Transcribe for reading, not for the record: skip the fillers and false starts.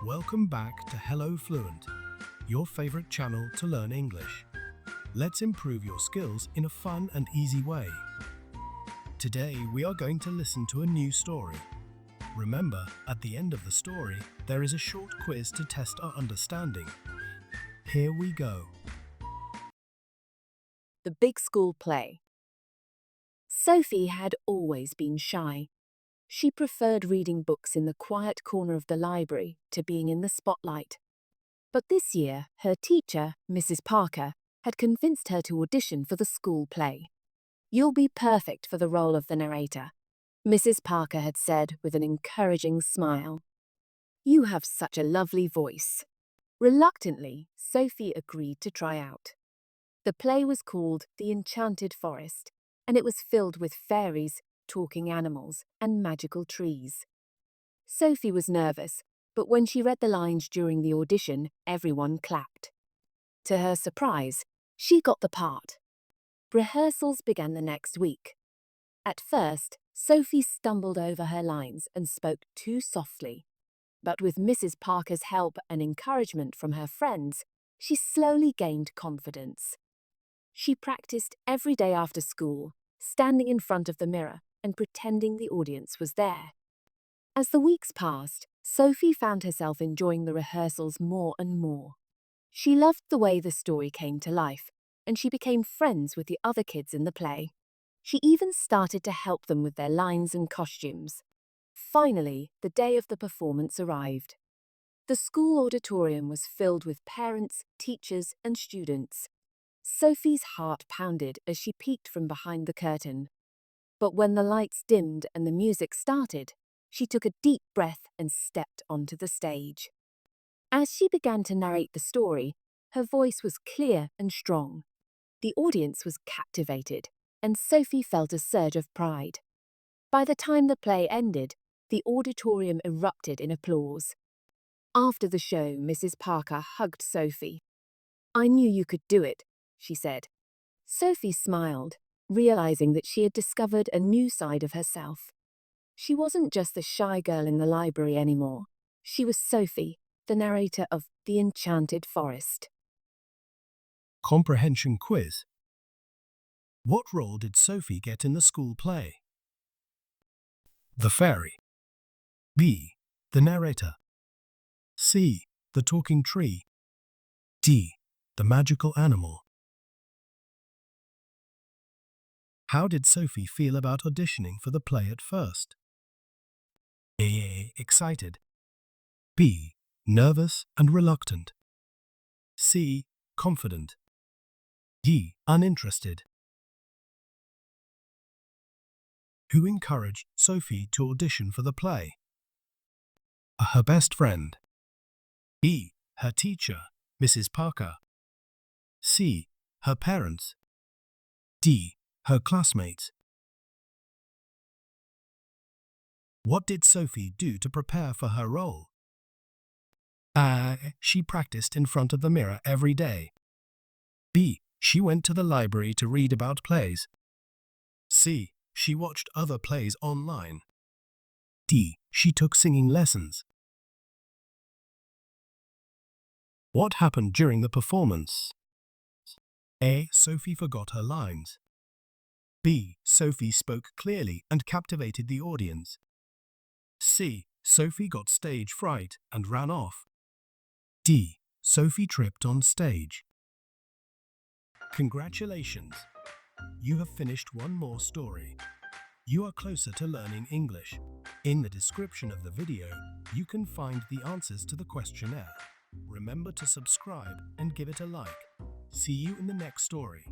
Welcome back to Hello Fluent, your favorite channel to learn English. Let's improve your skills in a fun and easy way. Today we are going to listen to a new story. Remember, at the end of the story, there is a short quiz to test our understanding. Here we go. The Big School Play. Sophie had always been shy. She preferred reading books in the quiet corner of the library to being in the spotlight. But this year, her teacher, Mrs. Parker, had convinced her to audition for the school play. "You'll be perfect for the role of the narrator," Mrs. Parker had said with an encouraging smile. "You have such a lovely voice." Reluctantly, Sophie agreed to try out. The play was called The Enchanted Forest, and it was filled with fairies, talking animals, and magical trees. Sophie was nervous, but when she read the lines during the audition, everyone clapped. To her surprise, she got the part. Rehearsals began the next week. At first, Sophie stumbled over her lines and spoke too softly. But with Mrs. Parker's help and encouragement from her friends, she slowly gained confidence. She practiced every day after school, standing in front of the mirror and pretending the audience was there. As the weeks passed, Sophie found herself enjoying the rehearsals more and more. She loved the way the story came to life, and she became friends with the other kids in the play. She even started to help them with their lines and costumes. Finally, the day of the performance arrived. The school auditorium was filled with parents, teachers, and students. Sophie's heart pounded as she peeked from behind the curtain. But when the lights dimmed and the music started, she took a deep breath and stepped onto the stage. As she began to narrate the story, her voice was clear and strong. The audience was captivated, and Sophie felt a surge of pride. By the time the play ended, the auditorium erupted in applause. After the show, Mrs. Parker hugged Sophie. "I knew you could do it," she said. Sophie smiled, realizing that she had discovered a new side of herself. She wasn't just the shy girl in the library anymore. She was Sophie, the narrator of The Enchanted Forest. Comprehension quiz. What role did Sophie get in the school play? The fairy. B. The narrator. C. The talking tree. D. The magical animal. How did Sophie feel about auditioning for the play at first? A. Excited. B. Nervous and reluctant. C. Confident. D. Uninterested. Who encouraged Sophie to audition for the play? Her best friend. B. Her teacher, Mrs. Parker. C. Her parents. D. Her classmates. What did Sophie do to prepare for her role? A. She practiced in front of the mirror every day. B. She went to the library to read about plays. C. She watched other plays online. D. She took singing lessons. What happened during the performance? A. Sophie forgot her lines. B. Sophie spoke clearly and captivated the audience. C. Sophie got stage fright and ran off. D. Sophie tripped on stage. Congratulations! You have finished one more story. You are closer to learning English. In the description of the video, you can find the answers to the questionnaire. Remember to subscribe and give it a like. See you in the next story.